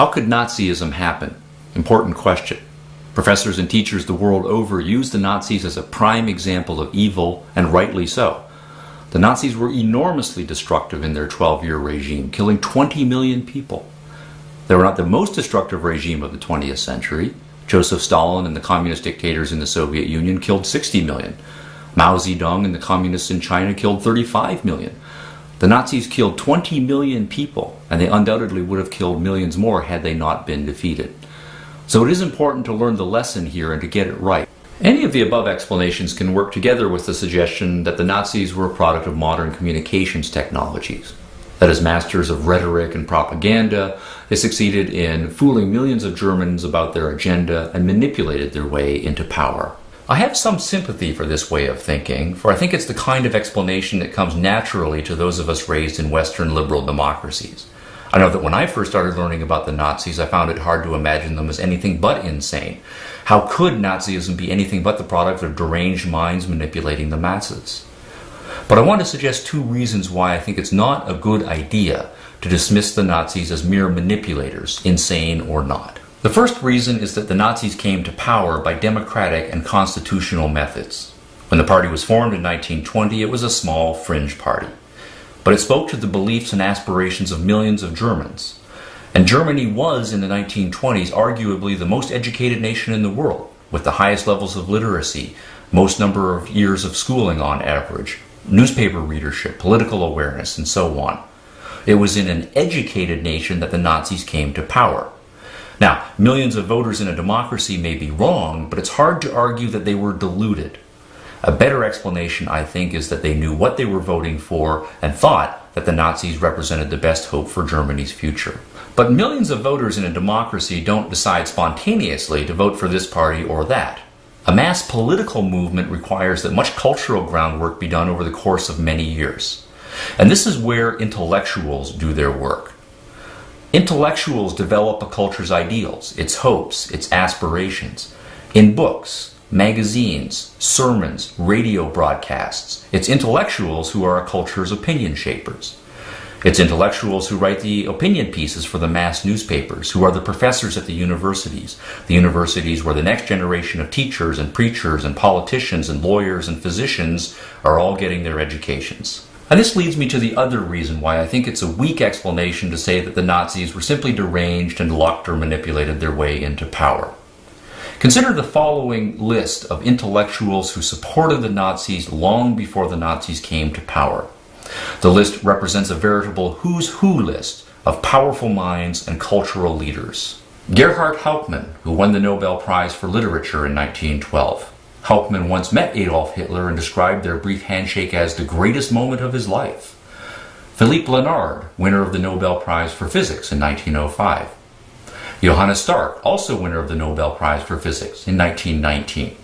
How could Nazism happen? Important question. Professors and teachers the world over use the Nazis as a prime example of evil, and rightly so. The Nazis were enormously destructive in their 12-year regime, killing 20 million people. They were not the most destructive regime of the 20th century. Joseph Stalin and the communist dictators in the Soviet Union killed 60 million. Mao Zedong and the communists in China killed 35 million. The Nazis killed 20 million people, and they undoubtedly would have killed millions more had they not been defeated. So it is important to learn the lesson here and to get it right. Any of the above explanations can work together with the suggestion that the Nazis were a product of modern communications technologies. That as masters of rhetoric and propaganda, they succeeded in fooling millions of Germans about their agenda and manipulated their way into power. I have some sympathy for this way of thinking, for I think it's the kind of explanation that comes naturally to those of us raised in Western liberal democracies. I know that when I first started learning about the Nazis, I found it hard to imagine them as anything but insane. How could Nazism be anything but the product of deranged minds manipulating the masses? But I want to suggest two reasons why I think it's not a good idea to dismiss the Nazis as mere manipulators, insane or not. The first reason is that the Nazis came to power by democratic and constitutional methods. When the party was formed in 1920, it was a small fringe party. But it spoke to the beliefs and aspirations of millions of Germans. And Germany was, in the 1920s, arguably the most educated nation in the world, with the highest levels of literacy, most number of years of schooling on average, newspaper readership, political awareness, and so on. It was in an educated nation that the Nazis came to power. Now, millions of voters in a democracy may be wrong, but it's hard to argue that they were deluded. A better explanation, I think, is that they knew what they were voting for and thought that the Nazis represented the best hope for Germany's future. But millions of voters in a democracy don't decide spontaneously to vote for this party or that. A mass political movement requires that much cultural groundwork be done over the course of many years. And this is where intellectuals do their work. Intellectuals develop a culture's ideals, its hopes, its aspirations, in books, magazines, sermons, radio broadcasts. It's intellectuals who are a culture's opinion shapers. It's intellectuals who write the opinion pieces for the mass newspapers, who are the professors at the universities where the next generation of teachers and preachers and politicians and lawyers and physicians are all getting their educations. And this leads me to the other reason why I think it's a weak explanation to say that the Nazis were simply deranged and lucked or manipulated their way into power. Consider the following list of intellectuals who supported the Nazis long before the Nazis came to power. The list represents a veritable who's who list of powerful minds and cultural leaders. Gerhard Hauptmann, who won the Nobel Prize for Literature in 1912. Hauptmann once met Adolf Hitler and described their brief handshake as the greatest moment of his life. Philippe Lenard, winner of the Nobel Prize for Physics in 1905. Johannes Stark, also winner of the Nobel Prize for Physics in 1919.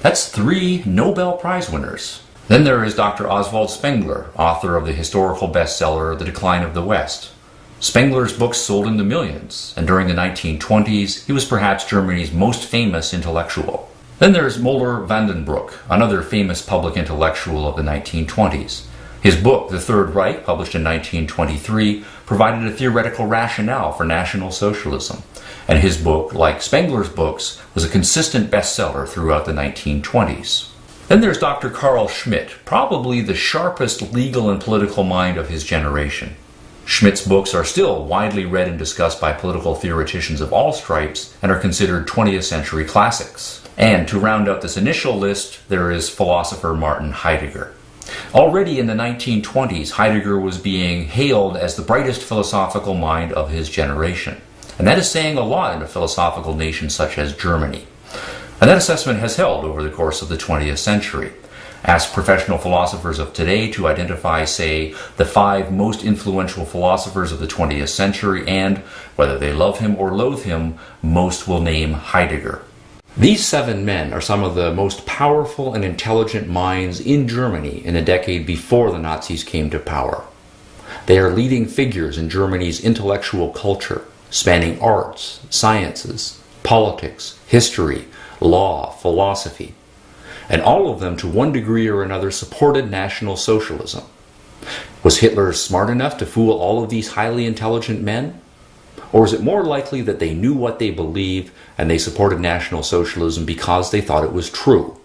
That's 3 Nobel Prize winners. Then there is Dr. Oswald Spengler, author of the historical bestseller The Decline of the West. Spengler's books sold in the millions, and during the 1920s, he was perhaps Germany's most famous intellectual. Then there is Moller Vandenbroek, another famous public intellectual of the 1920s. His book, The Third Reich, published in 1923, provided a theoretical rationale for National Socialism. And his book, like Spengler's books, was a consistent bestseller throughout the 1920s. Then there's Dr. Carl Schmitt, probably the sharpest legal and political mind of his generation. Schmitt's books are still widely read and discussed by political theoreticians of all stripes and are considered 20th century classics. And to round out this initial list, there is philosopher Martin Heidegger. Already in the 1920s, Heidegger was being hailed as the brightest philosophical mind of his generation. And that is saying a lot in a philosophical nation such as Germany. And that assessment has held over the course of the 20th century. Ask professional philosophers of today to identify, say, the 5 most influential philosophers of the 20th century, and, whether they love him or loathe him, most will name Heidegger. These 7 men are some of the most powerful and intelligent minds in Germany in the decade before the Nazis came to power. They are leading figures in Germany's intellectual culture, spanning arts, sciences, politics, history, law, philosophy. And all of them, to one degree or another, supported National Socialism. Was Hitler smart enough to fool all of these highly intelligent men? Or is it more likely that they knew what they believed and they supported National Socialism because they thought it was true?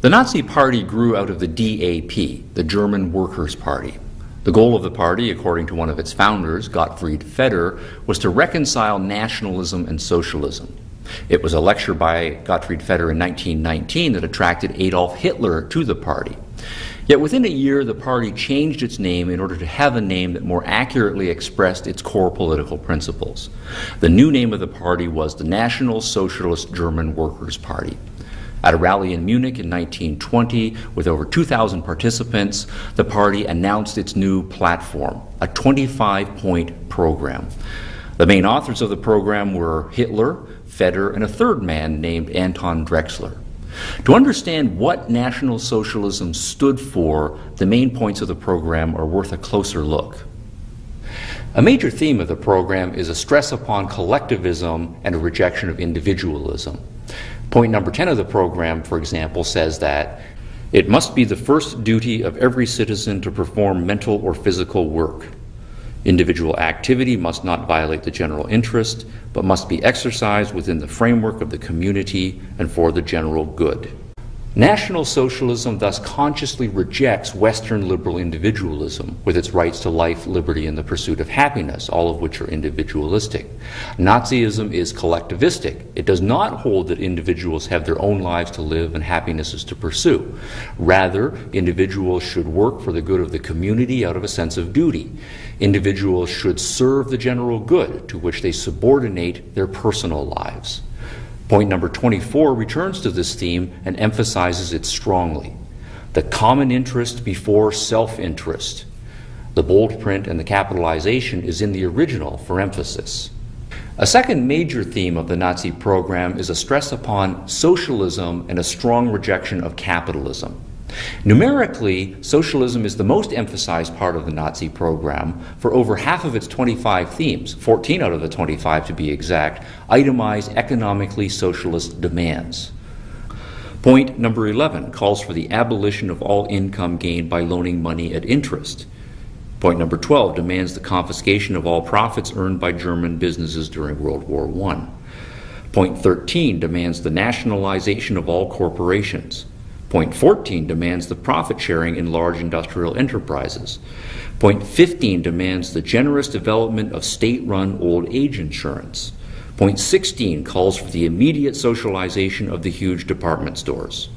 The Nazi Party grew out of the DAP, the German Workers' Party. The goal of the party, according to one of its founders, Gottfried Feder, was to reconcile nationalism and socialism. It was a lecture by Gottfried Feder in 1919 that attracted Adolf Hitler to the party. Yet within a year, the party changed its name in order to have a name that more accurately expressed its core political principles. The new name of the party was the National Socialist German Workers' Party. At a rally in Munich in 1920, with over 2,000 participants, the party announced its new platform, a 25-point program. The main authors of the program were Hitler, Feder, and a third man named Anton Drexler. To understand what National Socialism stood for, the main points of the program are worth a closer look. A major theme of the program is a stress upon collectivism and a rejection of individualism. Point number 10 of the program, for example, says that it must be the first duty of every citizen to perform mental or physical work. Individual activity must not violate the general interest, but must be exercised within the framework of the community and for the general good. National Socialism thus consciously rejects Western liberal individualism with its rights to life, liberty, and the pursuit of happiness, all of which are individualistic. Nazism is collectivistic. It does not hold that individuals have their own lives to live and happinesses to pursue. Rather, individuals should work for the good of the community out of a sense of duty. Individuals should serve the general good, to which they subordinate their personal lives. Point number 24 returns to this theme and emphasizes it strongly. The common interest before self-interest. The bold print and the capitalization is in the original for emphasis. A second major theme of the Nazi program is a stress upon socialism and a strong rejection of capitalism. Numerically, socialism is the most emphasized part of the Nazi program. For over half of its 25 themes, 14 out of the 25 to be exact, itemize economically socialist demands. Point number 11 calls for the abolition of all income gained by loaning money at interest. Point number 12 demands the confiscation of all profits earned by German businesses during World War I. Point 13 demands the nationalization of all corporations. Point 14 demands the profit sharing in large industrial enterprises. Point 15 demands the generous development of state-run old age insurance. Point 16 calls for the immediate socialization of the huge department stores.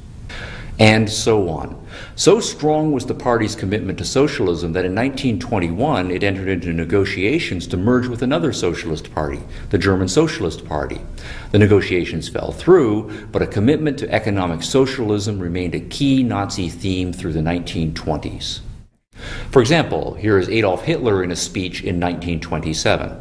And so on. So strong was the party's commitment to socialism that in 1921 it entered into negotiations to merge with another socialist party, the German Socialist Party. The negotiations fell through, but a commitment to economic socialism remained a key Nazi theme through the 1920s. For example, here is Adolf Hitler in a speech in 1927.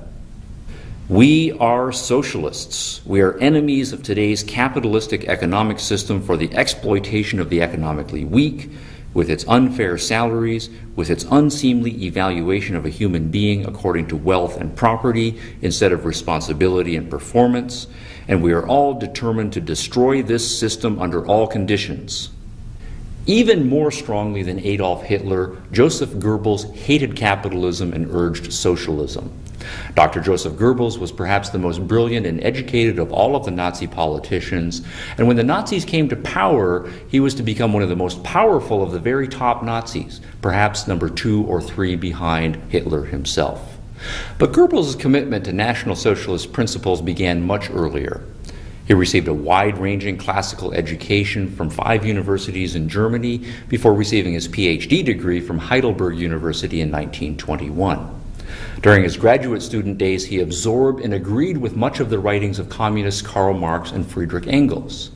We are socialists. We are enemies of today's capitalistic economic system for the exploitation of the economically weak, with its unfair salaries, with its unseemly evaluation of a human being according to wealth and property instead of responsibility and performance, and we are all determined to destroy this system under all conditions. Even more strongly than Adolf Hitler, Joseph Goebbels hated capitalism and urged socialism. Dr. Joseph Goebbels was perhaps the most brilliant and educated of all of the Nazi politicians, and when the Nazis came to power, he was to become one of the most powerful of the very top Nazis, perhaps number 2 or 3 behind Hitler himself. But Goebbels' commitment to National Socialist principles began much earlier. He received a wide-ranging classical education from 5 universities in Germany before receiving his PhD degree from Heidelberg University in 1921. During his graduate student days, he absorbed and agreed with much of the writings of communists Karl Marx and Friedrich Engels.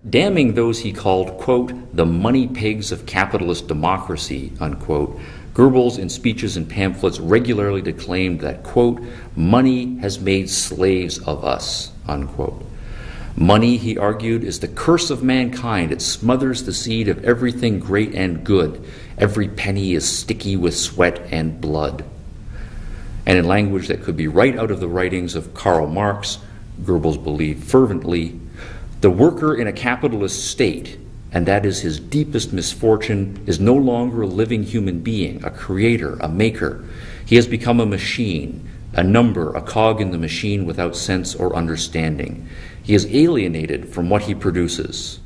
Damning those he called, quote, the money pigs of capitalist democracy, unquote, Goebbels in speeches and pamphlets regularly declaimed that, quote, money has made slaves of us, unquote. Money, he argued, is the curse of mankind. It smothers the seed of everything great and good. Every penny is sticky with sweat and blood. And in language that could be right out of the writings of Karl Marx, Goebbels believed fervently, the worker in a capitalist state, and that is his deepest misfortune, is no longer a living human being, a creator, a maker. He has become a machine, a number, a cog in the machine without sense or understanding. He is alienated from what he produces.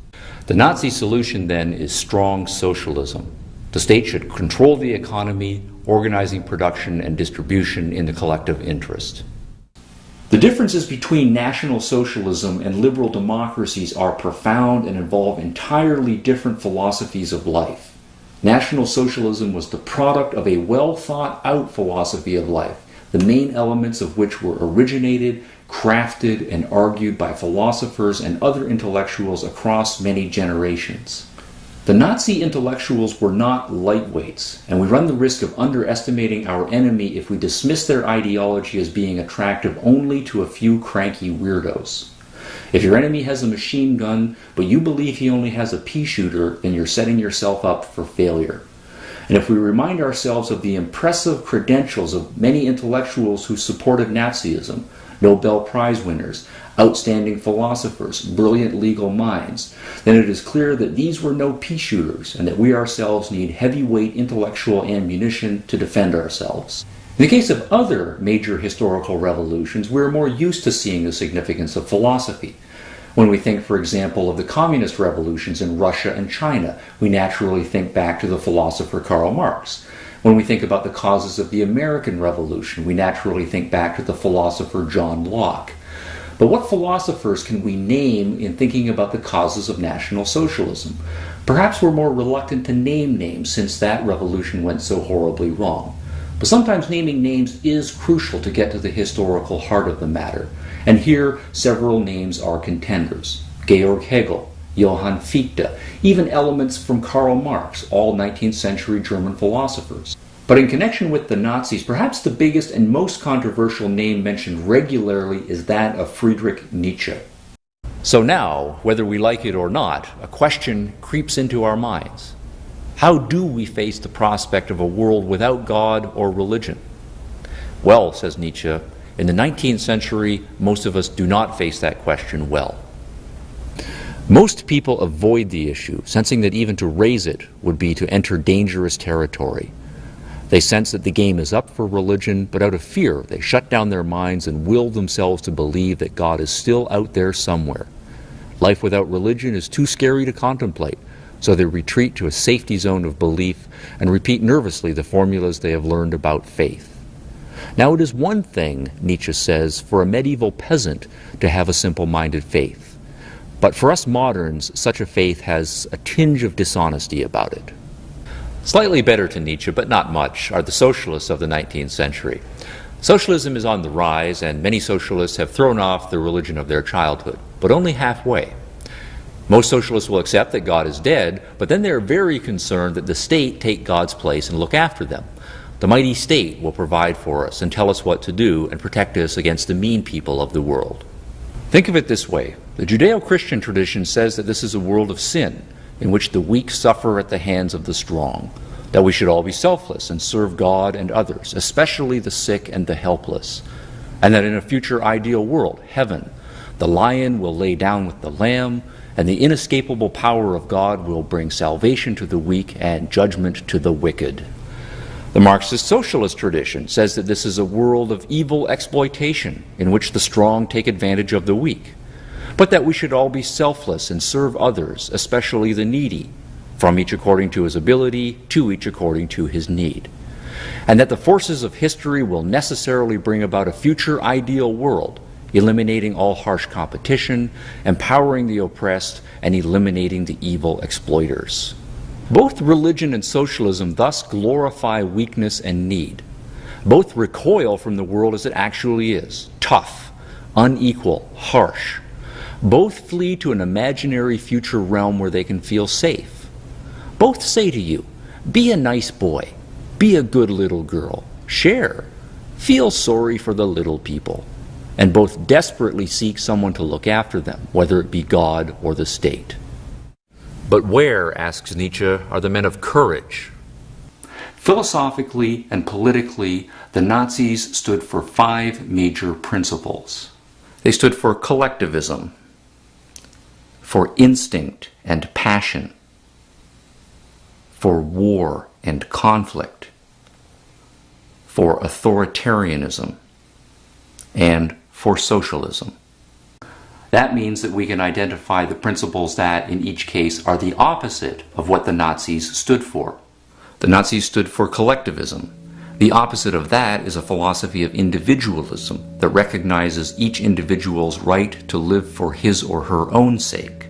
The Nazi solution, then, is strong socialism. The state should control the economy, organizing production and distribution in the collective interest. The differences between National Socialism and liberal democracies are profound and involve entirely different philosophies of life. National Socialism was the product of a well-thought-out philosophy of life, the main elements of which were originated, crafted, and argued by philosophers and other intellectuals across many generations. The Nazi intellectuals were not lightweights, and we run the risk of underestimating our enemy if we dismiss their ideology as being attractive only to a few cranky weirdos. If your enemy has a machine gun, but you believe he only has a pea shooter, then you're setting yourself up for failure. And if we remind ourselves of the impressive credentials of many intellectuals who supported Nazism, Nobel Prize winners, outstanding philosophers, brilliant legal minds, then it is clear that these were no pea shooters and that we ourselves need heavyweight intellectual ammunition to defend ourselves. In the case of other major historical revolutions, we are more used to seeing the significance of philosophy. When we think, for example, of the communist revolutions in Russia and China, we naturally think back to the philosopher Karl Marx. When we think about the causes of the American Revolution, we naturally think back to the philosopher John Locke. But what philosophers can we name in thinking about the causes of National Socialism? Perhaps we're more reluctant to name names since that revolution went so horribly wrong. But sometimes naming names is crucial to get to the historical heart of the matter. And here, several names are contenders. Georg Hegel, Johann Fichte, even elements from Karl Marx, all 19th century German philosophers. But in connection with the Nazis, perhaps the biggest and most controversial name mentioned regularly is that of Friedrich Nietzsche. So now, whether we like it or not, a question creeps into our minds. How do we face the prospect of a world without God or religion? Well, says Nietzsche, in the 19th century, most of us do not face that question well. Most people avoid the issue, sensing that even to raise it would be to enter dangerous territory. They sense that the game is up for religion, but out of fear, they shut down their minds and will themselves to believe that God is still out there somewhere. Life without religion is too scary to contemplate, so they retreat to a safety zone of belief and repeat nervously the formulas they have learned about faith. Now it is one thing, Nietzsche says, for a medieval peasant to have a simple-minded faith. But for us moderns, such a faith has a tinge of dishonesty about it. Slightly better to Nietzsche, but not much, are the socialists of the 19th century. Socialism is on the rise, and many socialists have thrown off the religion of their childhood, but only halfway. Most socialists will accept that God is dead, but then they are very concerned that the state take God's place and look after them. The mighty state will provide for us and tell us what to do and protect us against the mean people of the world. Think of it this way. The Judeo-Christian tradition says that this is a world of sin, in which the weak suffer at the hands of the strong, that we should all be selfless and serve God and others, especially the sick and the helpless, and that in a future ideal world, heaven, the lion will lay down with the lamb, and the inescapable power of God will bring salvation to the weak and judgment to the wicked. The Marxist socialist tradition says that this is a world of evil exploitation in which the strong take advantage of the weak, but that we should all be selfless and serve others, especially the needy, from each according to his ability, to each according to his need, and that the forces of history will necessarily bring about a future ideal world, eliminating all harsh competition, empowering the oppressed, and eliminating the evil exploiters. Both religion and socialism thus glorify weakness and need. Both recoil from the world as it actually is, tough, unequal, harsh. Both flee to an imaginary future realm where they can feel safe. Both say to you, be a nice boy, be a good little girl, share, feel sorry for the little people. And both desperately seek someone to look after them, whether it be God or the state. But where, asks Nietzsche, are the men of courage? Philosophically and politically, the Nazis stood for 5 major principles. They stood for collectivism, for instinct and passion, for war and conflict, for authoritarianism, and for socialism. That means that we can identify the principles that, in each case, are the opposite of what the Nazis stood for. The Nazis stood for collectivism. The opposite of that is a philosophy of individualism that recognizes each individual's right to live for his or her own sake.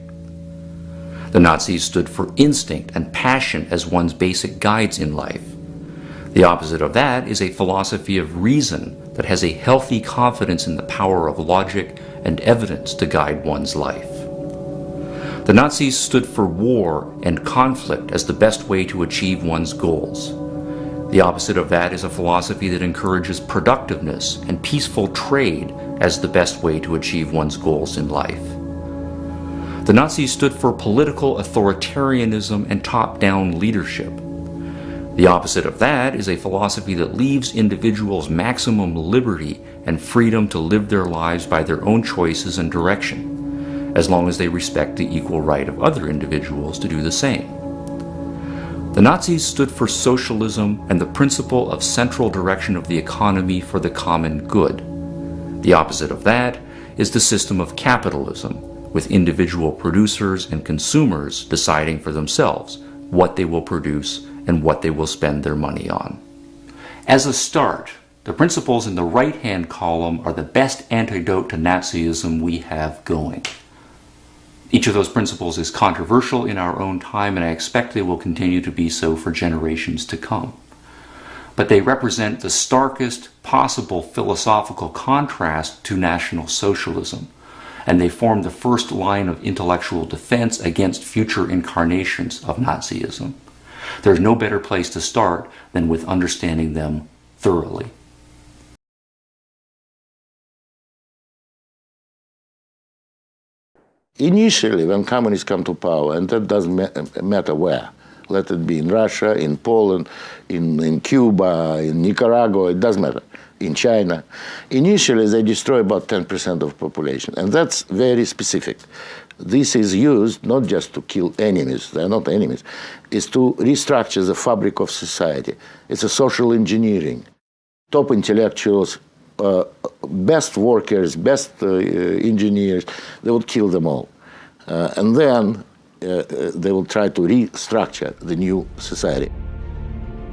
The Nazis stood for instinct and passion as one's basic guides in life. The opposite of that is a philosophy of reason that has a healthy confidence in the power of logic and evidence to guide one's life. The Nazis stood for war and conflict as the best way to achieve one's goals. The opposite of that is a philosophy that encourages productiveness and peaceful trade as the best way to achieve one's goals in life. The Nazis stood for political authoritarianism and top-down leadership. The opposite of that is a philosophy that leaves individuals maximum liberty and freedom to live their lives by their own choices and direction, as long as they respect the equal right of other individuals to do the same. The Nazis stood for socialism and the principle of central direction of the economy for the common good. The opposite of that is the system of capitalism, with individual producers and consumers deciding for themselves what they will produce and what they will spend their money on. As a start, the principles in the right-hand column are the best antidote to Nazism we have going. Each of those principles is controversial in our own time, and I expect they will continue to be so for generations to come. But they represent the starkest possible philosophical contrast to National Socialism, and they form the first line of intellectual defense against future incarnations of Nazism. There's no better place to start than with understanding them thoroughly. Initially, when communists come to power, and that doesn't matter where, let it be in Russia, in Poland, in Cuba, in Nicaragua, it doesn't matter, in China, initially they destroy about 10% of population, and that's very specific. This is used not just to kill enemies, they're not enemies, it's to restructure the fabric of society. It's a social engineering. Top intellectuals, best workers, best engineers, they would kill them all. And then they will try to restructure the new society.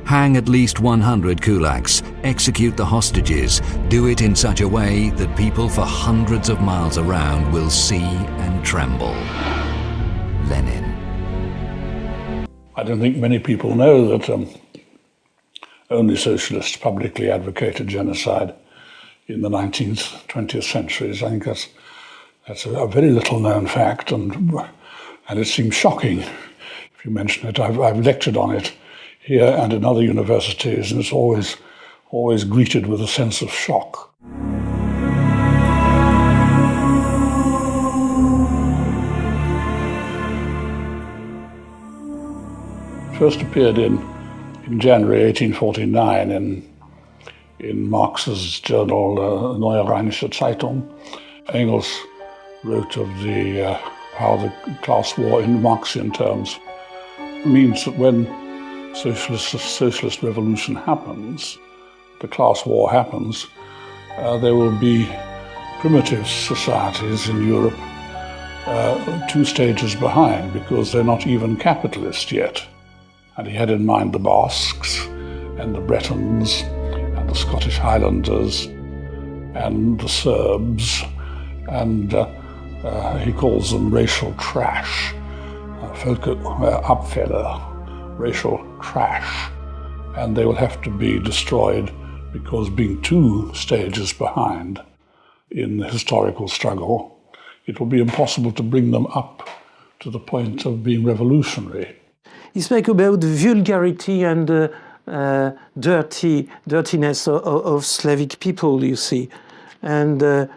Hang at least 100 kulaks, execute the hostages, do it in such a way that people for hundreds of miles around will see and tremble. Lenin. I don't think many people know that only socialists publicly advocated genocide in the 19th, 20th centuries. I think that's a very little known fact, and it seems shocking if you mention it. I've lectured on it here and in other universities, and it's always greeted with a sense of shock. It first appeared in January 1849 in Marx's journal Neue Rheinische Zeitung. Engels wrote of how the class war in Marxian terms means that when socialist revolution happens, the class war happens, there will be primitive societies in Europe 2 stages behind, because they're not even capitalist yet. And he had in mind the Basques and the Bretons and the Scottish Highlanders and the Serbs, and he calls them racial trash, Abfälle, racial trash, and they will have to be destroyed because, being 2 stages behind in the historical struggle, it will be impossible to bring them up to the point of being revolutionary. He spoke about the vulgarity and dirtiness of Slavic people, you see. And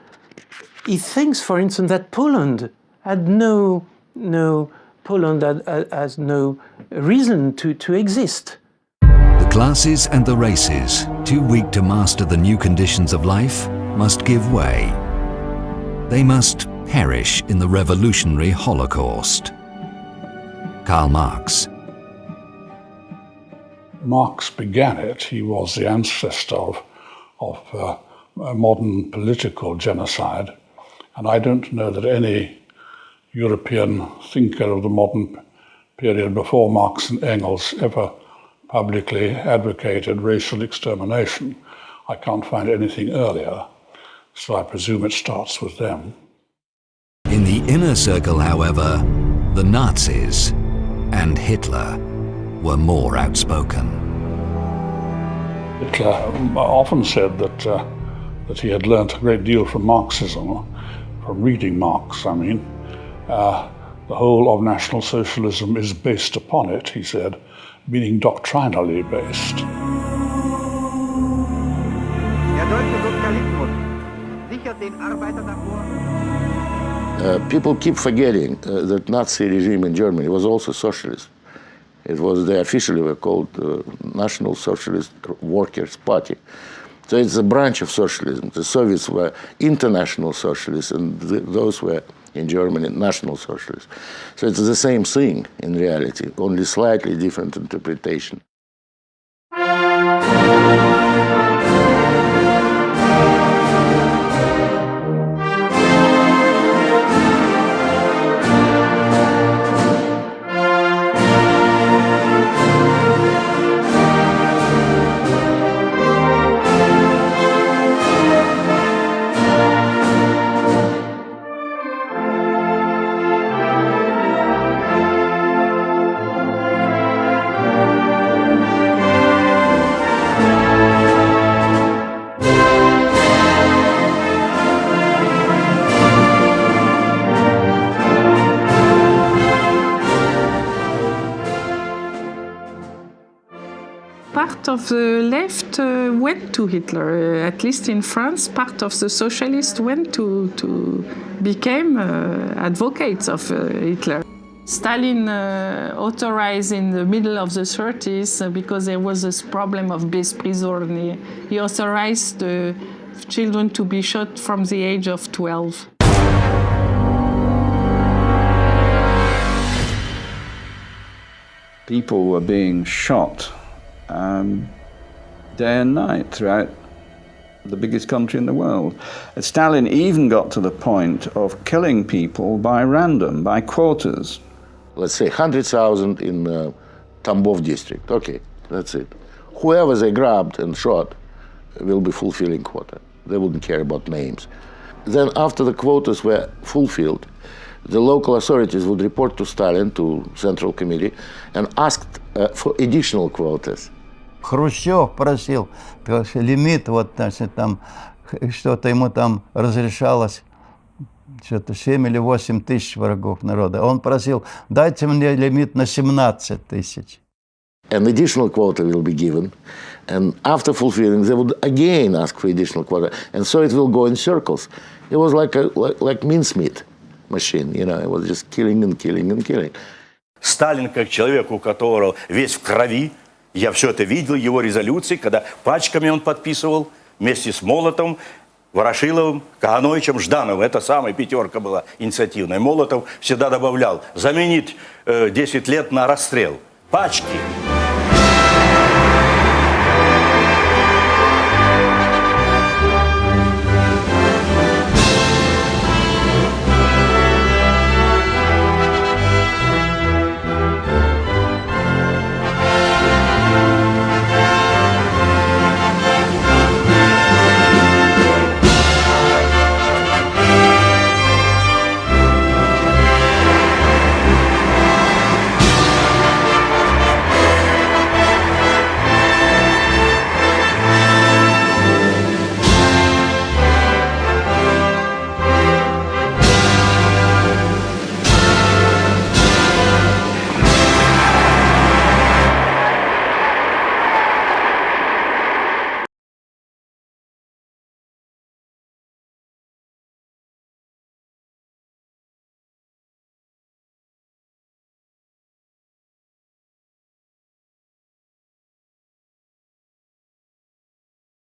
he thinks, for instance, that Poland has no reason to exist. The classes and the races, too weak to master the new conditions of life, must give way. They must perish in the revolutionary Holocaust. Karl Marx. Marx began it. He was the ancestor of modern political genocide. And I don't know that any European thinker of the modern period before Marx and Engels ever publicly advocated racial extermination. I can't find anything earlier, so I presume it starts with them. In the inner circle, however, the Nazis and Hitler were more outspoken. Hitler often said that he had learnt a great deal from Marxism, from reading Marx, I mean. The whole of National Socialism is based upon it, he said, meaning doctrinally based. People keep forgetting that Nazi regime in Germany was also socialist. It was, they officially were called National Socialist Workers' Party. So it's a branch of socialism. The Soviets were international socialists, and those were, in Germany, national socialists. So it's the same thing in reality, only slightly different interpretation. Part of the left went to Hitler. At least in France, part of the socialists went to became advocates of Hitler. Stalin authorized in the middle of the 30s, because there was this problem of besprizornie, he authorized the children to be shot from the age of 12. People were being shot day and night throughout the biggest country in the world. Stalin even got to the point of killing people by random, by quotas. Let's say 100,000 in Tambov district. Okay, that's it. Whoever they grabbed and shot will be fulfilling quota. They wouldn't care about names. Then after the quotas were fulfilled, the local authorities would report to Stalin, to Central Committee, and asked for additional quotas. Хрущев просил лимит, вот, значит, там что-то ему там разрешалось, что-то 7 или 8 тысяч врагов народа. Он просил, дайте мне лимит на 17 тысяч. An additional quota will be given, and after fulfilling, they would again ask for additional quota, and so it will go in circles. It was like mincemeat machine, you know, it was just killing and killing and killing. Сталин, как человек, у которого весь в крови, я все это видел, его резолюции, когда пачками он подписывал вместе с Молотовым, Ворошиловым, Кагановичем, Ждановым. Это самая пятерка была инициативная. Молотов всегда добавлял заменить 10 лет на расстрел. Пачки.